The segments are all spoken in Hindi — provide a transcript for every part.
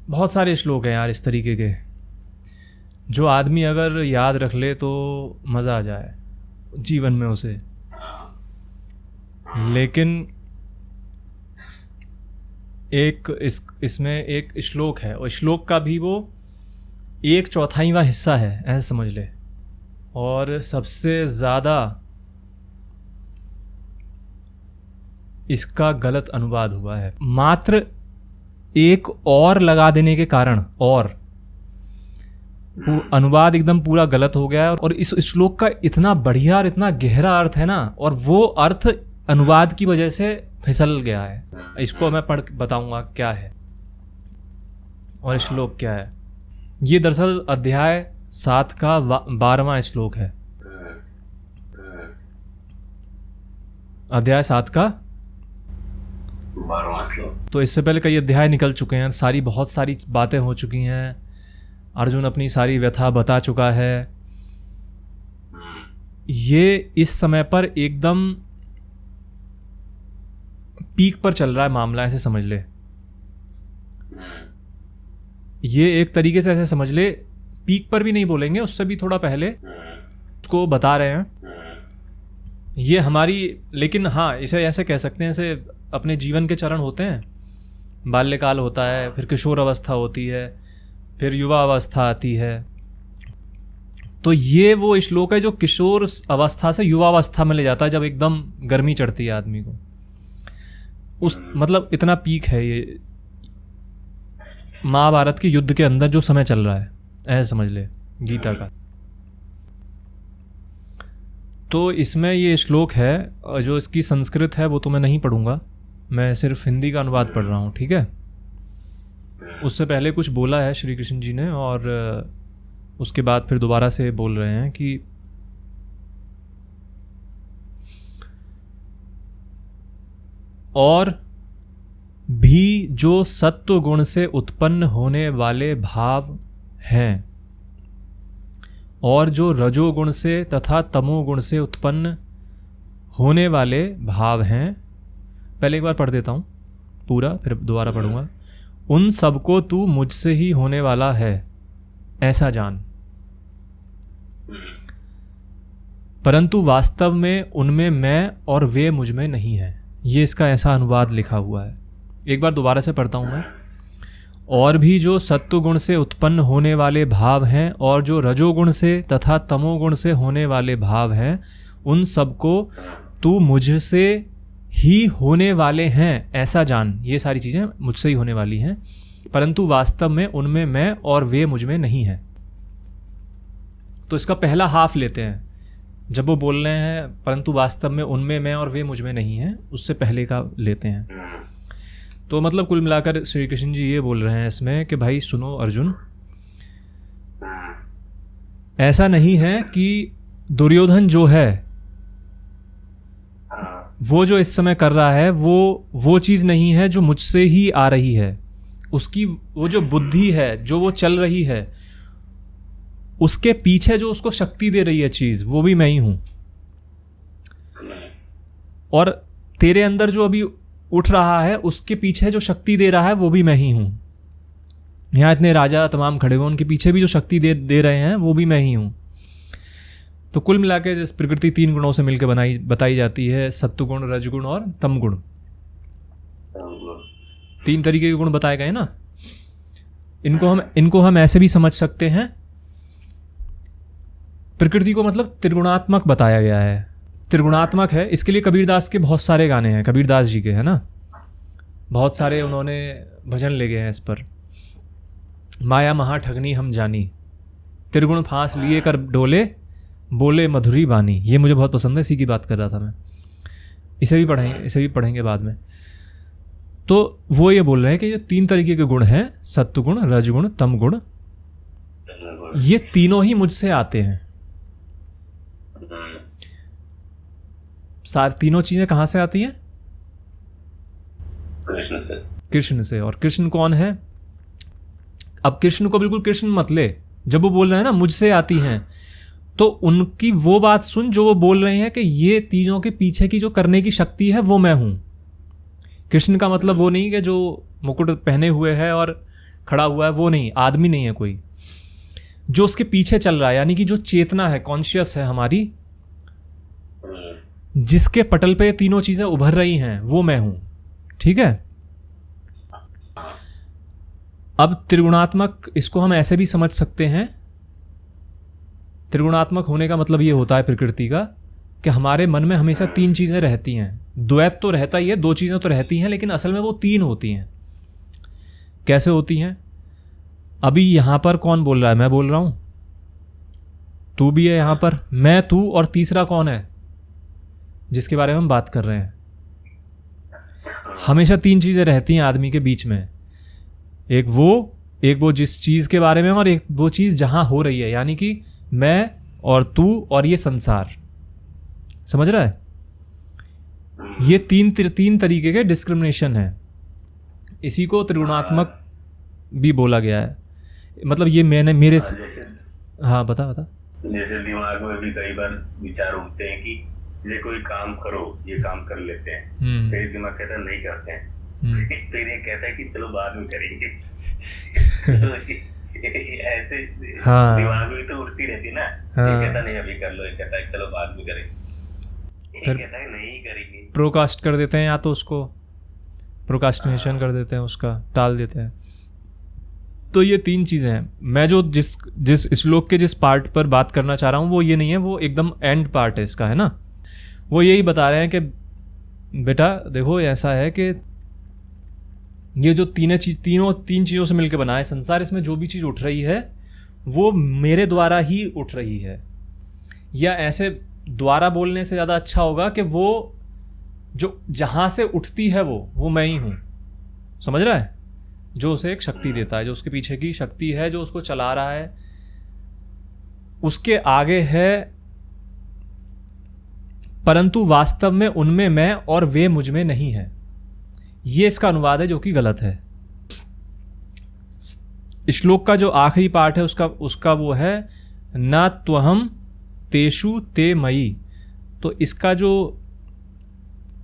बहुत सारे श्लोक हैं यार इस तरीके के, जो आदमी अगर याद रख ले तो मज़ा आ जाए जीवन में उसे। लेकिन इसमें एक श्लोक है, और श्लोक का भी वो 1/4वां हिस्सा है ऐसे समझ ले, और सबसे ज़्यादा इसका गलत अनुवाद हुआ है। मात्र एक और लगा देने के कारण और अनुवाद एकदम पूरा गलत हो गया है। और इस श्लोक का इतना बढ़िया और इतना गहरा अर्थ है ना, और वो अर्थ अनुवाद की वजह से फिसल गया है। इसको मैं पढ़ बताऊंगा क्या है और श्लोक क्या है। ये दरअसल अध्याय 7 का 12वां श्लोक है। अध्याय 7 का 12वां श्लोक। तो इससे पहले कई अध्याय निकल चुके हैं, बहुत सारी बातें हो चुकी हैं। अर्जुन अपनी सारी व्यथा बता चुका है। ये इस समय पर एकदम पीक पर चल रहा है मामला, ऐसे समझ ले। ये एक तरीके से ऐसे समझ ले, पीक पर भी नहीं बोलेंगे, उससे भी थोड़ा पहले उसको बता रहे हैं। ये हमारी, लेकिन हाँ इसे ऐसे कह सकते हैं, ऐसे अपने जीवन के चरण होते हैं। बाल्यकाल होता है, फिर किशोर अवस्था होती है, फिर युवा अवस्था आती है। तो ये वो श्लोक है जो किशोर अवस्था से युवा अवस्था में ले जाता है, जब एकदम गर्मी चढ़ती है आदमी को। उस मतलब इतना पीक है ये महाभारत के युद्ध के अंदर जो समय चल रहा है, ऐसे समझ ले गीता का। तो इसमें ये श्लोक है, जो इसकी संस्कृत है वो तो मैं नहीं पढ़ूंगा, मैं सिर्फ हिंदी का अनुवाद पढ़ रहा हूँ, ठीक है। उससे पहले कुछ बोला है श्री कृष्ण जी ने, और उसके बाद फिर दोबारा से बोल रहे हैं कि और भी जो सत्व गुण से उत्पन्न होने वाले भाव हैं, और जो रजोगुण से तथा तमोगुण से उत्पन्न होने वाले भाव हैं। पहले एक बार पढ़ देता हूँ पूरा, फिर दोबारा पढ़ूंगा। उन सबको तू मुझसे ही होने वाला है ऐसा जान, परंतु वास्तव में उनमें मैं और वे मुझ में नहीं है। ये इसका ऐसा अनुवाद लिखा हुआ है। एक बार दोबारा से पढ़ता हूँ मैं। और भी जो सत्वगुण से उत्पन्न होने वाले भाव हैं, और जो रजोगुण से तथा तमोगुण से होने वाले भाव हैं, उन सबको तू मुझसे ही होने वाले हैं ऐसा जान। ये सारी चीज़ें मुझसे ही होने वाली हैं, परंतु वास्तव में उनमें मैं और वे मुझ में नहीं है। तो इसका पहला हाफ लेते हैं, जब वो बोल रहे हैं परंतु वास्तव में उनमें मैं और वे मुझ में नहीं है, उससे पहले का लेते हैं। तो मतलब कुल मिलाकर श्री कृष्ण जी ये बोल रहे हैं इसमें कि भाई सुनो अर्जुन, ऐसा नहीं है कि दुर्योधन जो है वो जो इस समय कर रहा है वो चीज़ नहीं है जो मुझसे ही आ रही है। उसकी वो जो बुद्धि है, जो वो चल रही है, उसके पीछे जो उसको शक्ति दे रही है चीज़, वो भी मैं ही हूँ। और तेरे अंदर जो अभी उठ रहा है, उसके पीछे जो शक्ति दे रहा है वो भी मैं ही हूँ। यहाँ इतने राजा तमाम खड़े हुए, उनके पीछे भी जो शक्ति दे रहे हैं वो भी मैं ही हूँ। तो कुल मिला के जिस प्रकृति 3 गुणों से मिलकर बताई जाती है, सत्वगुण, रजगुण और तमगुण। 3 तरीके के गुण बताए गए ना। इनको हम ऐसे भी समझ सकते हैं, प्रकृति को मतलब त्रिगुणात्मक बताया गया है। त्रिगुणात्मक है, इसके लिए कबीरदास के बहुत सारे गाने हैं, कबीरदास जी के, है ना। बहुत सारे उन्होंने भजन ले गए हैं इस पर। माया महा ठगनी हम जानी, त्रिगुण फांस लिए कर डोले, बोले मधुरी बानी। ये मुझे बहुत पसंद है, इसी की बात कर रहा था मैं। इसे भी पढ़ेंगे बाद में। तो वो ये बोल रहे हैं कि ये 3 तरीके के गुण हैं, सत्वगुण, रजगुण, तमगुण। ये तीनों ही मुझसे आते हैं। तीनों चीजें कहाँ से आती हैं? कृष्ण से। और कृष्ण कौन है? अब कृष्ण को बिल्कुल कृष्ण मत ले। जब वो बोल रहे हैं ना मुझसे आती हैं, तो उनकी वो बात सुन जो वो बोल रहे हैं कि ये तीनों के पीछे की जो करने की शक्ति है वो मैं हूँ। कृष्ण का मतलब वो नहीं कि जो मुकुट पहने हुए है और खड़ा हुआ है वो नहीं, आदमी नहीं है कोई, जो उसके पीछे चल रहा है, यानी कि जो चेतना है, कॉन्शियस है हमारी, जिसके पटल पे ये तीनों चीजें उभर रही हैं, वो मैं हूं। ठीक है। अब त्रिगुणात्मक, इसको हम ऐसे भी समझ सकते हैं, त्रिगुणात्मक होने का मतलब ये होता है प्रकृति का कि हमारे मन में हमेशा तीन चीजें रहती हैं। द्वैत तो रहता ही है, दो चीजें तो रहती हैं, लेकिन असल में वो तीन होती हैं। कैसे होती हैं? अभी यहां पर कौन बोल रहा है? मैं बोल रहा हूं, तू भी है यहां पर, मैं, तू, और तीसरा कौन है जिसके बारे में हम बात कर रहे हैं? हमेशा तीन चीजें रहती हैं आदमी के बीच में, एक वो जिस चीज के बारे में, और एक वो चीज जहां हो रही है, यानी कि मैं और तू और ये संसार। समझ रहा है? ये तीन तरीके के डिस्क्रिमिनेशन है। इसी को त्रिगुणात्मक भी बोला गया है। मतलब ये मैंने मेरे हाँ बता। जैसे दिमाग में भी कई बार विचार उठते हैं कि ये कोई काम करो, ये काम कर लेते हैं, फिर दिमाग कहता है नहीं करते हैं, फिर ये कहता है कि चलो बाद में करेंगे। ऐसे हाँ, दिमाग में तो उठती रहती ना। हाँ, ये कहता नहीं अभी कर लो, ये कहता है चलो बाद में करेंगे, ये कहता है नहीं करेंगे, प्रोकास्ट कर देते हैं, या तो उसको प्रोकास्टिनेशन कर देते हैं, उसका टाल देते हैं। तो ये तीन चीज़ें हैं। मैं जो जिस श्लोक के जिस पार्ट पर बात करना चाह रहा हूँ वो ये नहीं है, वो एकदम एंड पार्ट है इसका, है ना। वो यही बता रहे हैं कि बेटा देखो ऐसा है कि ये जो तीन चीज़ों से मिलकर बना है संसार, इसमें जो भी चीज़ उठ रही है वो मेरे द्वारा ही उठ रही है। या ऐसे द्वारा बोलने से ज़्यादा अच्छा होगा कि वो जो जहाँ से उठती है वो मैं ही हूँ। समझ रहा है? जो उसे एक शक्ति देता है, जो उसके पीछे की शक्ति है, जो उसको चला रहा है, उसके आगे है। परंतु वास्तव में उनमें मैं और वे मुझ में नहीं है। ये इसका अनुवाद है, जो कि गलत है। श्लोक का जो आखिरी पार्ट है उसका वो है न त्वहम तेषु ते मयि। तो इसका जो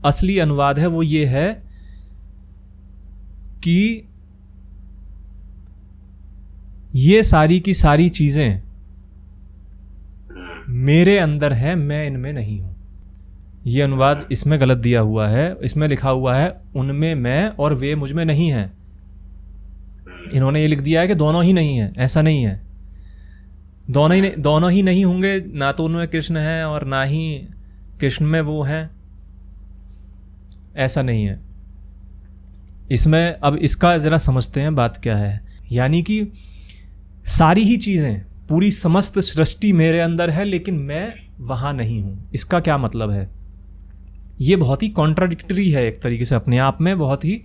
असली अनुवाद है वो ये है कि ये सारी की सारी चीजें मेरे अंदर हैं, मैं इनमें नहीं हूं। ये अनुवाद इसमें गलत दिया हुआ है। इसमें लिखा हुआ है उनमें मैं और वे मुझ में नहीं है। इन्होंने ये लिख दिया है कि दोनों ही नहीं है। ऐसा नहीं है, दोनों ही नहीं होंगे। ना तो उनमें कृष्ण है और ना ही कृष्ण में वो है, ऐसा नहीं है। इसमें अब इसका ज़रा समझते हैं बात क्या है। यानी कि सारी ही चीज़ें, पूरी समस्त सृष्टि मेरे अंदर है, लेकिन मैं वहाँ नहीं हूँ। इसका क्या मतलब है? ये बहुत ही कॉन्ट्राडिक्टरी है एक तरीके से, अपने आप में बहुत ही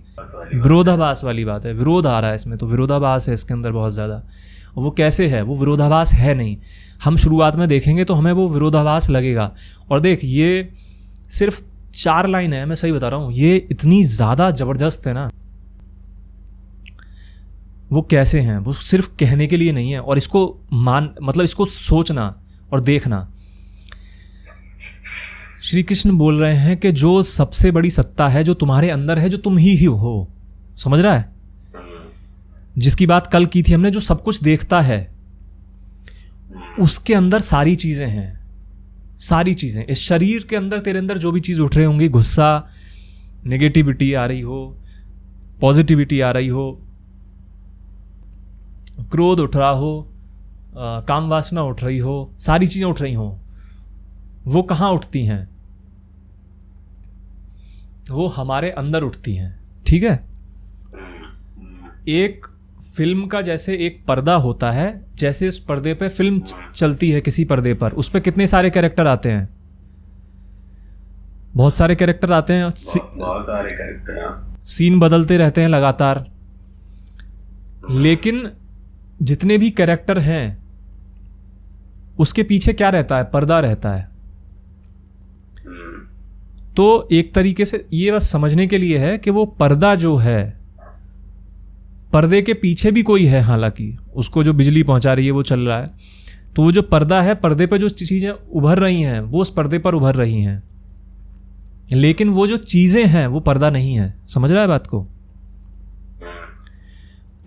विरोधाभास वाली बात है। विरोध आ रहा है इसमें, तो विरोधाभास है इसके अंदर बहुत ज़्यादा। वो कैसे है? वो विरोधाभास है नहीं। हम शुरुआत में देखेंगे तो हमें वो विरोधाभास लगेगा। और देख, ये सिर्फ 4 लाइन है, मैं सही बता रहा हूँ, ये इतनी ज़्यादा ज़बरदस्त है ना। वो कैसे हैं, वो सिर्फ कहने के लिए नहीं है। और इसको मतलब इसको सोचना और देखना। श्री कृष्ण बोल रहे हैं कि जो सबसे बड़ी सत्ता है जो तुम्हारे अंदर है, जो तुम ही हो। समझ रहा है? जिसकी बात कल की थी हमने, जो सब कुछ देखता है, उसके अंदर सारी चीजें हैं। सारी चीजें इस शरीर के अंदर, तेरे अंदर जो भी चीज उठ रही होंगी, गुस्सा, नेगेटिविटी आ रही हो, पॉजिटिविटी आ रही हो, क्रोध उठ रहा हो, काम वासना उठ रही हो, सारी चीजें उठ रही हो, वो कहाँ उठती हैं? वो हमारे अंदर उठती हैं। ठीक है? एक फिल्म का जैसे एक पर्दा होता है, जैसे उस पर्दे पे फिल्म चलती है, किसी पर्दे पर उस पे कितने सारे कैरेक्टर आते हैं, बहुत सारे कैरेक्टर आते हैं, बहुत सारे कैरेक्टर, सीन बदलते रहते हैं लगातार। लेकिन जितने भी कैरेक्टर हैं उसके पीछे क्या रहता है? पर्दा रहता है। तो एक तरीके से ये बस समझने के लिए है कि वो पर्दा जो है, पर्दे के पीछे भी कोई है, हालांकि उसको जो बिजली पहुंचा रही है वो चल रहा है। तो वो जो पर्दा है, पर्दे पे जो चीज़ें उभर रही हैं वो उस पर्दे पर उभर रही हैं, लेकिन वो जो चीज़ें हैं वो पर्दा नहीं है। समझ रहा है बात को?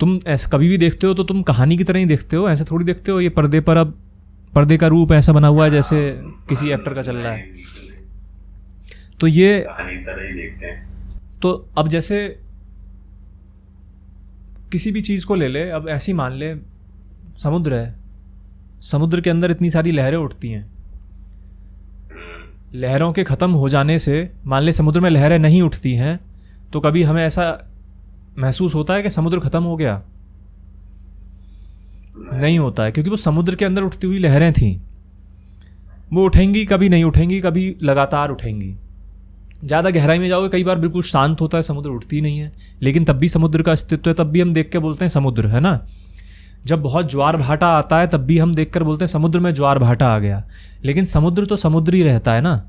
तुम ऐसा कभी भी देखते हो तो तुम कहानी की तरह ही देखते हो, ऐसे थोड़ी देखते हो ये पर्दे पर अब पर्दे का रूप ऐसा बना हुआ है जैसे किसी एक्टर का चल रहा है। तो ये कहानी तरह ही देखते हैं। तो अब जैसे किसी भी चीज़ को ले ले, अब ऐसे ही मान ले समुद्र है, समुद्र के अंदर इतनी सारी लहरें उठती हैं, लहरों के ख़त्म हो जाने से मान ले समुद्र में लहरें नहीं उठती हैं, तो कभी हमें ऐसा महसूस होता है कि समुद्र ख़त्म हो गया? नहीं होता है, क्योंकि वो समुद्र के अंदर उठती हुई लहरें थीं, वो उठेंगी कभी नहीं उठेंगी, कभी लगातार उठेंगी। ज़्यादा गहराई में जाओगे कई बार बिल्कुल शांत होता है, समुद्र उठती नहीं है, लेकिन तब भी समुद्र का अस्तित्व है, तब भी हम देख के बोलते हैं समुद्र है ना। जब बहुत ज्वार भाटा आता है तब भी हम देख कर बोलते हैं समुद्र में ज्वार भाटा आ गया, लेकिन समुद्र तो समुद्र ही रहता है ना।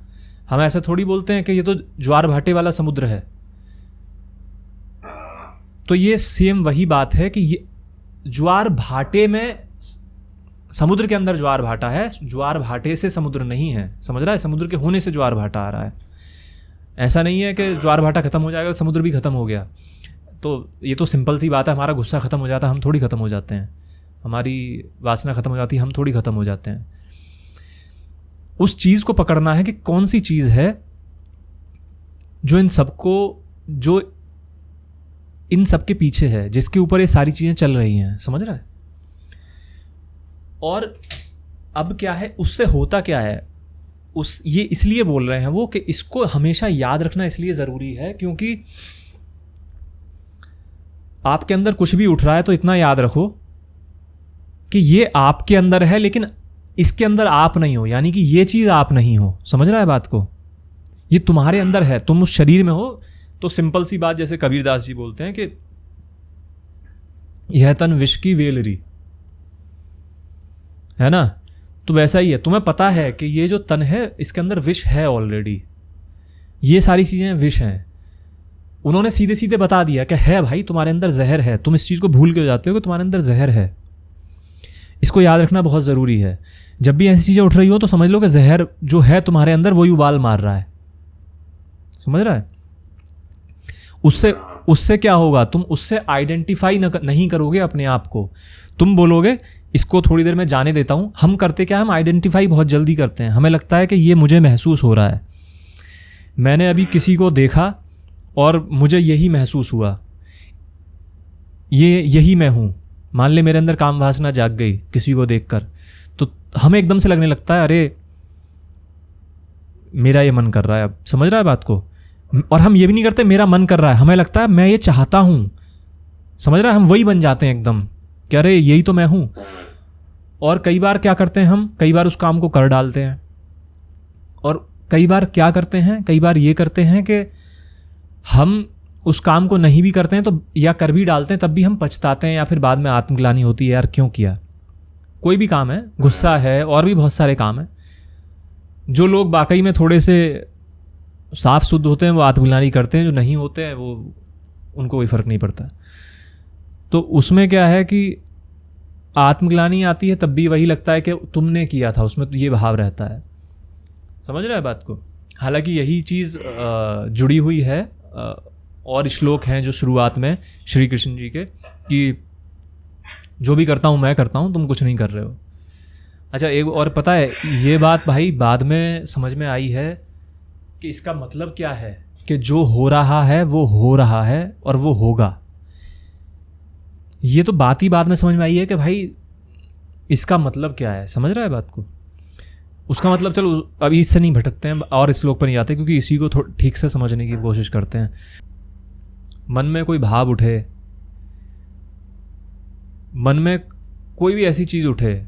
हम ऐसे थोड़ी बोलते हैं कि ये तो ज्वार भाटे वाला समुद्र है। तो ये सेम वही बात है कि ये ज्वार भाटे में, समुद्र के अंदर ज्वार भाटा है, ज्वार भाटे से समुद्र नहीं है, समझ रहा है? समुद्र के होने से ज्वार भाटा आ रहा है। ऐसा नहीं है कि ज्वार भाटा खत्म हो जाएगा तो समुद्र भी खत्म हो गया। तो ये तो सिंपल सी बात है, हमारा गुस्सा खत्म हो जाता है, हम थोड़ी खत्म हो जाते हैं, हमारी वासना खत्म हो जाती है, हम थोड़ी खत्म हो जाते हैं। उस चीज़ को पकड़ना है कि कौन सी चीज़ है जो इन सबको, जो इन सब के पीछे है, जिसके ऊपर ये सारी चीज़ें चल रही हैं, समझ रहा है? और अब क्या है, उससे होता क्या है, ये इसलिए बोल रहे हैं वो कि इसको हमेशा याद रखना इसलिए ज़रूरी है क्योंकि आपके अंदर कुछ भी उठ रहा है तो इतना याद रखो कि ये आपके अंदर है, लेकिन इसके अंदर आप नहीं हो, यानी कि ये चीज़ आप नहीं हो। समझ रहा है बात को? ये तुम्हारे अंदर है, तुम उस शरीर में हो। तो सिंपल सी बात, जैसे कबीरदास जी बोलते हैं कि यह तन विष की वेलरी है ना, तो वैसा ही है। तुम्हें पता है कि ये जो तन है इसके अंदर विष है ऑलरेडी, ये सारी चीज़ें विष हैं। उन्होंने सीधे सीधे बता दिया कि है भाई, तुम्हारे अंदर जहर है। तुम इस चीज़ को भूल के जाते हो कि तुम्हारे अंदर जहर है। इसको याद रखना बहुत ज़रूरी है। जब भी ऐसी चीज़ें उठ रही हो तो समझ लो कि जहर जो है तुम्हारे अंदर वही उबाल मार रहा है। समझ रहा है? उससे क्या होगा, तुम उससे आइडेंटिफाई नहीं करोगे अपने आप को। तुम बोलोगे इसको थोड़ी देर में जाने देता हूँ। हम करते क्या, हम आइडेंटिफाई बहुत जल्दी करते हैं। हमें लगता है कि ये मुझे महसूस हो रहा है, मैंने अभी किसी को देखा और मुझे यही महसूस हुआ, यही मैं हूँ। मान ले मेरे अंदर काम वासना जाग गई किसी को देखकर, तो हमें एकदम से लगने लगता है अरे मेरा ये मन कर रहा है अब। समझ रहा है बात को? और हम ये भी नहीं करते मेरा मन कर रहा है, हमें लगता है मैं ये चाहता हूँ। समझ रहा है? हम वही बन जाते हैं एकदम कि अरे यही तो मैं हूँ। और कई बार क्या करते हैं हम, कई बार उस काम को कर डालते हैं, और कई बार क्या करते हैं, कई बार ये करते हैं कि हम उस काम को नहीं भी करते हैं तो, या कर भी डालते हैं तब भी हम पछताते हैं, या फिर बाद में आत्मग्लानि होती है यार क्यों किया। कोई भी काम है, गुस्सा है, और भी बहुत सारे काम हैं। जो लोग वाकई में थोड़े से साफ शुद्ध होते हैं वो आत्मग्लानि करते हैं, जो नहीं होते हैं वो, उनको कोई फ़र्क नहीं पड़ता। तो उसमें क्या है कि आत्मग्लानि आती है तब भी वही लगता है कि तुमने किया था, उसमें तो ये भाव रहता है। समझ रहा है बात को? हालांकि यही चीज़ जुड़ी हुई है, और श्लोक हैं जो शुरुआत में श्री कृष्ण जी के, कि जो भी करता हूँ मैं करता हूँ, तुम कुछ नहीं कर रहे हो। अच्छा, एक और पता है, ये बात भाई बाद में समझ में आई है कि इसका मतलब क्या है, कि जो हो रहा है वो हो रहा है और वो होगा। ये तो बात ही बाद में समझ में आई है कि भाई इसका मतलब क्या है। समझ रहा है बात को? उसका मतलब, चलो अभी इससे नहीं भटकते हैं और इस श्लोक पर नहीं आते, क्योंकि इसी को ठीक से समझने की कोशिश करते हैं। मन में कोई भाव उठे, मन में कोई भी ऐसी चीज़ उठे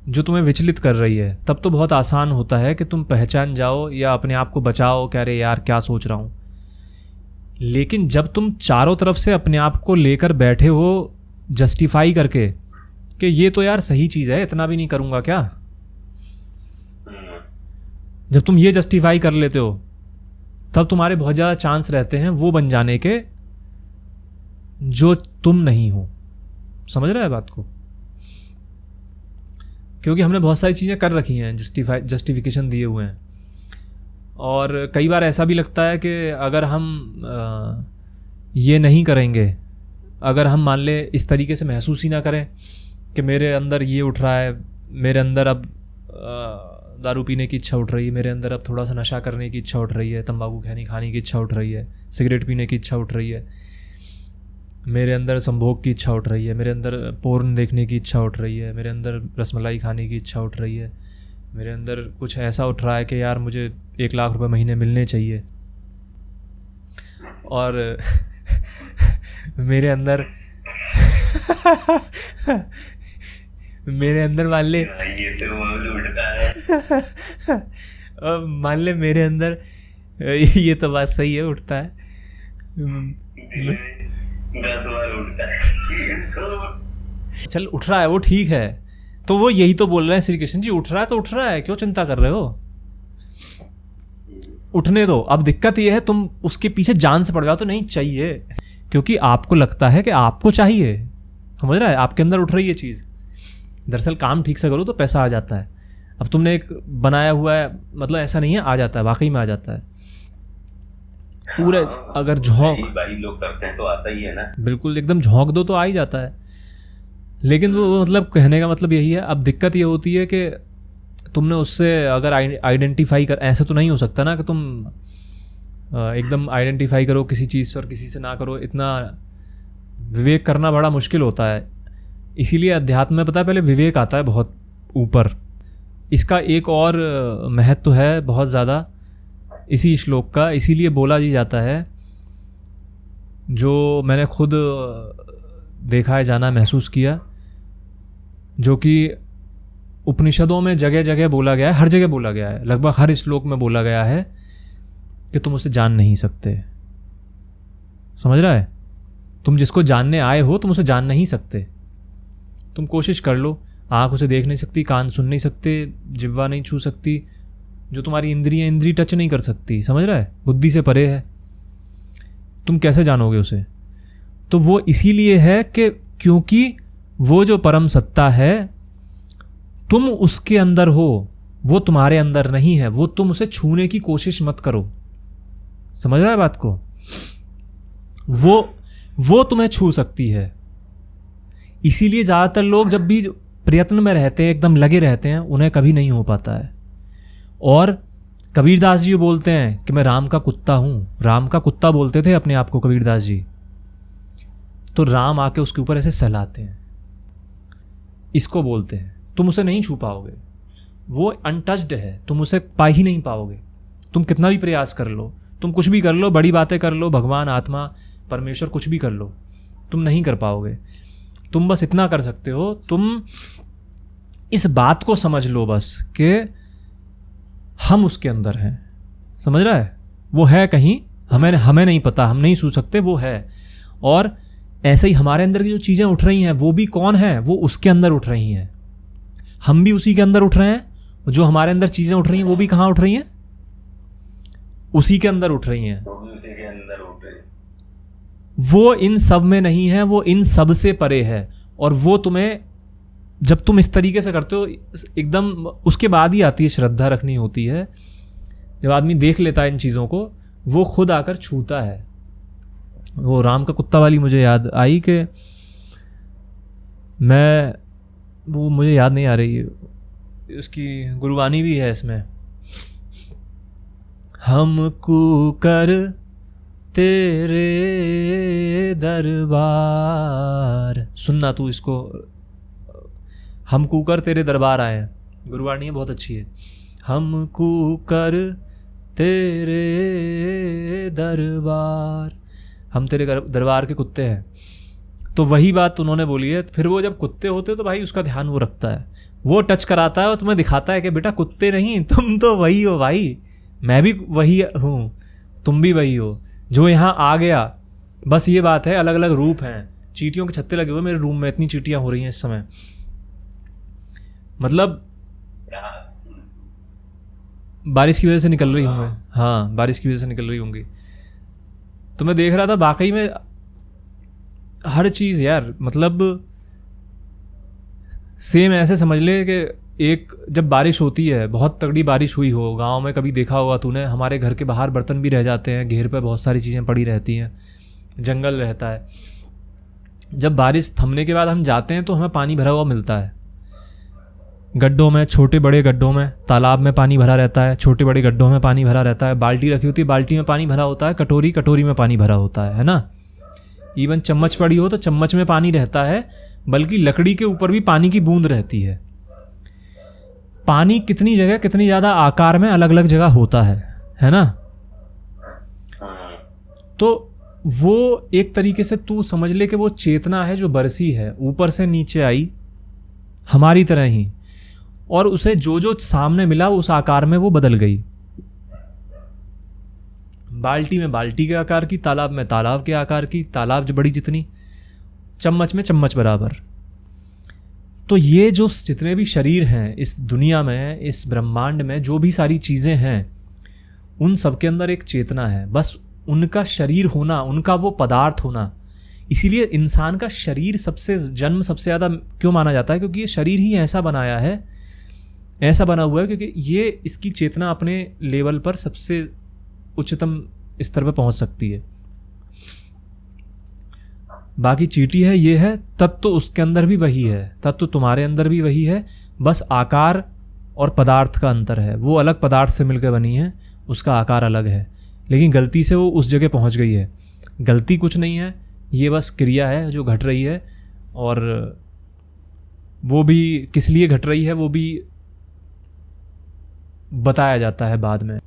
जो तुम्हें विचलित कर रही है, तब तो बहुत आसान होता है कि तुम पहचान जाओ या अपने आप को बचाओ, कह रहे यार क्या सोच रहा हूँ। लेकिन जब तुम चारों तरफ से अपने आप को लेकर बैठे हो जस्टिफाई करके कि ये तो यार सही चीज़ है, इतना भी नहीं करूँगा क्या, जब तुम ये जस्टिफाई कर लेते हो तब तुम्हारे बहुत ज़्यादा चांस रहते हैं वो बन जाने के जो तुम नहीं हो। समझ रहा है बात को? क्योंकि हमने बहुत सारी चीज़ें कर रखी हैं, जस्टिफिकेशन दिए हुए हैं। और कई बार ऐसा भी लगता है कि अगर हम ये नहीं करेंगे, अगर हम मान ले इस तरीके से महसूस ही ना करें कि मेरे अंदर ये उठ रहा है, मेरे अंदर अब दारू पीने की इच्छा उठ रही है, मेरे अंदर अब थोड़ा सा नशा करने की इच्छा उठ रही है, तंबाकू खाने की इच्छा उठ रही है, सिगरेट पीने की इच्छा उठ रही है, मेरे अंदर संभोग की इच्छा उठ रही है, मेरे अंदर पोर्न देखने की इच्छा उठ रही है, मेरे अंदर रसमलाई खाने की इच्छा उठ रही है, मेरे अंदर कुछ ऐसा उठ रहा है कि यार मुझे 1 लाख रुपए महीने मिलने चाहिए, और मेरे अंदर मान ले मान ले मेरे अंदर ये तो बात सही है, उठता है 10 बार उठता है। चल उठ रहा है वो ठीक है, तो वो यही तो बोल रहे हैं श्री कृष्ण जी, उठ रहा है तो उठ रहा है, क्यों चिंता कर रहे हो, उठने दो। अब दिक्कत ये है तुम उसके पीछे जान से पड़ जाओ तो नहीं चाहिए, क्योंकि आपको लगता है कि आपको चाहिए, समझ रहा है, आपके अंदर उठ रही है चीज़। दरअसल काम ठीक से करो तो पैसा आ जाता है। अब तुमने एक बनाया हुआ है, मतलब ऐसा नहीं है, आ जाता है, वाकई में आ जाता है पूरे। अगर झोंक भाई लोग करते हैं तो आता ही है ना, बिल्कुल एकदम झोंक दो तो आ ही जाता है। लेकिन वो मतलब कहने का मतलब यही है। अब दिक्कत ये होती है कि तुमने उससे अगर आइडेंटिफाई कर, ऐसे तो नहीं हो सकता ना कि तुम एकदम आइडेंटिफाई करो किसी चीज़ से और किसी से ना करो, इतना विवेक करना बड़ा मुश्किल होता है। इसीलिए अध्यात्म में पता है पहले विवेक आता है बहुत ऊपर। इसका एक और महत्व है बहुत ज़्यादा इसी श्लोक का, इसीलिए बोला ही जाता है, जो मैंने खुद देखा है, जाना, महसूस किया, जो कि उपनिषदों में जगह जगह बोला गया है, हर जगह बोला गया है, लगभग हर श्लोक में बोला गया है कि तुम उसे जान नहीं सकते। समझ रहा है, तुम जिसको जानने आए हो तुम उसे जान नहीं सकते। तुम कोशिश कर लो, आँख उसे देख नहीं सकती, कान सुन नहीं सकते, जिह्वा नहीं छू सकती, जो तुम्हारी इंद्री टच नहीं कर सकती, समझ रहा है, बुद्धि से परे है, तुम कैसे जानोगे उसे। तो वो इसीलिए है कि क्योंकि वो जो परम सत्ता है तुम उसके अंदर हो, वो तुम्हारे अंदर नहीं है, वो तुम उसे छूने की कोशिश मत करो। समझ रहा है बात को, वो तुम्हें छू सकती है। इसीलिए ज़्यादातर लोग जब भी प्रयत्न में रहते हैं, एकदम लगे रहते हैं, उन्हें कभी नहीं हो पाता है। और कबीरदास जी बोलते हैं कि मैं राम का कुत्ता हूँ, राम का कुत्ता बोलते थे अपने आप को कबीरदास जी। तो राम आके उसके ऊपर ऐसे सहलाते हैं, इसको बोलते हैं। तुम उसे नहीं छू पाओगे, वो अनटच्ड है, तुम उसे पा ही नहीं पाओगे। तुम कितना भी प्रयास कर लो, तुम कुछ भी कर लो, बड़ी बातें कर लो, भगवान, आत्मा, परमेश्वर, कुछ भी कर लो, तुम नहीं कर पाओगे। तुम बस इतना कर सकते हो, तुम इस बात को समझ लो बस कि हम उसके अंदर हैं। समझ रहा है, वो है कहीं, हमें नहीं पता, हम नहीं छू सकते, वो है। और ऐसे ही हमारे अंदर की जो चीज़ें उठ रही हैं वो भी कौन है, वो उसके अंदर उठ रही हैं, हम भी उसी के अंदर उठ रहे हैं। जो हमारे अंदर चीज़ें उठ रही हैं वो भी कहाँ उठ रही हैं, उसी के अंदर उठ रही हैं। वो इन सब में नहीं है, वो इन सब से परे है। और वो तुम्हें, जब तुम इस तरीके से करते हो एकदम, उसके बाद ही आती है श्रद्धा रखनी होती है। जब आदमी देख लेता है इन चीज़ों को, वो खुद आकर छूता है। वो राम का कुत्ता वाली मुझे याद आई कि वो मुझे याद नहीं आ रही है, उसकी गुरबानी भी है इसमें। हम कूकर तेरे दरबार, सुनना तू इसको, हम कूकर तेरे दरबार आए हैं, गुरबानी है, बहुत अच्छी है। हम कूकर तेरे दरबार, हम तेरे दरबार के कुत्ते हैं। तो वही बात उन्होंने बोली है। फिर वो जब कुत्ते होते तो भाई उसका ध्यान वो रखता है, वो टच कराता है और तुम्हें दिखाता है कि बेटा कुत्ते नहीं, तुम तो वही हो भाई, मैं भी वही हूँ, तुम भी वही हो जो यहाँ आ गया। बस ये बात है, अलग अलग रूप हैं। चींटियों के छत्ते लगे हुए मेरे रूम में, इतनी चींटियाँ हो रही हैं इस समय, मतलब बारिश की वजह से निकल रही होंगी। हाँ, बारिश की वजह से निकल रही होंगी। तो मैं देख रहा था वाकई में हर चीज़ यार, मतलब सेम ऐसे समझ ले कि एक जब बारिश होती है, बहुत तगड़ी बारिश हुई हो, गांव में कभी देखा होगा तूने, हमारे घर के बाहर बर्तन भी रह जाते हैं, घेर पे बहुत सारी चीज़ें पड़ी रहती हैं, जंगल रहता है। जब बारिश थमने के बाद हम जाते हैं तो हमें पानी भरा हुआ मिलता है, गड्ढों में, छोटे बड़े गड्ढों में, तालाब में पानी भरा रहता है, छोटे बड़े गड्ढों में पानी भरा रहता है, बाल्टी रखी होती है, बाल्टी में पानी भरा होता है, कटोरी कटोरी में पानी भरा होता है ना। इवन चम्मच पड़ी हो तो चम्मच में पानी रहता है, बल्कि लकड़ी के ऊपर भी पानी की बूंद रहती है। पानी कितनी जगह, कितनी ज़्यादा आकार में अलग अलग जगह होता है ना। तो वो एक तरीके से तू समझ ले कि वो चेतना है जो बरसी है, ऊपर से नीचे आई हमारी तरह ही, और उसे जो जो सामने मिला उस आकार में वो बदल गई। बाल्टी में बाल्टी के आकार की, तालाब में तालाब के आकार की, तालाब जो बड़ी जितनी, चम्मच में चम्मच बराबर। तो ये जो जितने भी शरीर हैं इस दुनिया में, इस ब्रह्मांड में, जो भी सारी चीज़ें हैं, उन सब के अंदर एक चेतना है। बस उनका शरीर होना, उनका वो पदार्थ होना। इसीलिए इंसान का शरीर जन्म सबसे ज़्यादा क्यों माना जाता है, क्योंकि ये शरीर ही ऐसा बनाया है, ऐसा बना हुआ है, क्योंकि ये इसकी चेतना अपने लेवल पर सबसे उच्चतम स्तर पर पहुंच सकती है। बाकी चींटी है, ये है तत्व, उसके अंदर भी वही है, तत्व तुम्हारे अंदर भी वही है, बस आकार और पदार्थ का अंतर है। वो अलग पदार्थ से मिलकर बनी है, उसका आकार अलग है, लेकिन गलती से वो उस जगह पहुंच गई है। गलती कुछ नहीं है, ये बस क्रिया है जो घट रही है, और वो भी किस लिए घट रही है वो भी बताया जाता है बाद में।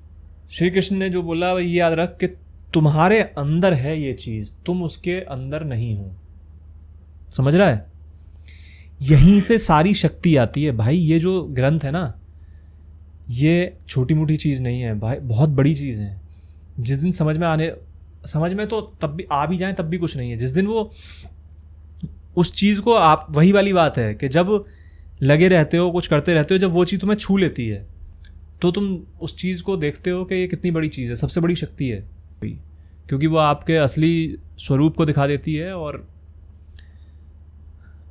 श्री कृष्ण ने जो बोला वही याद रख कि तुम्हारे अंदर है ये चीज़, तुम उसके अंदर नहीं हो। समझ रहा है? यहीं से सारी शक्ति आती है भाई। ये जो ग्रंथ है ना, ये छोटी मोटी चीज़ नहीं है भाई, बहुत बड़ी चीज़ है। जिस दिन समझ में तो तब भी आ भी जाए तब भी कुछ नहीं है। जिस दिन वो उस चीज़ को, आप, वही वाली बात है कि जब लगे रहते हो, कुछ करते रहते हो, जब वो चीज़ तुम्हें छू लेती है तो तुम उस चीज़ को देखते हो कि ये कितनी बड़ी चीज़ है, सबसे बड़ी शक्ति है, क्योंकि वो आपके असली स्वरूप को दिखा देती है। और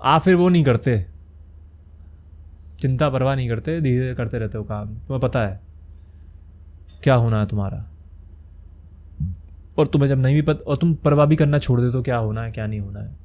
आप फिर वो नहीं करते, चिंता परवाह नहीं करते, धीरे धीरे करते रहते हो काम। तुम्हें पता है क्या होना है तुम्हारा, और तुम्हें जब नहीं भी पता, और तुम परवाह भी करना छोड़ दे तो क्या होना है क्या नहीं होना है।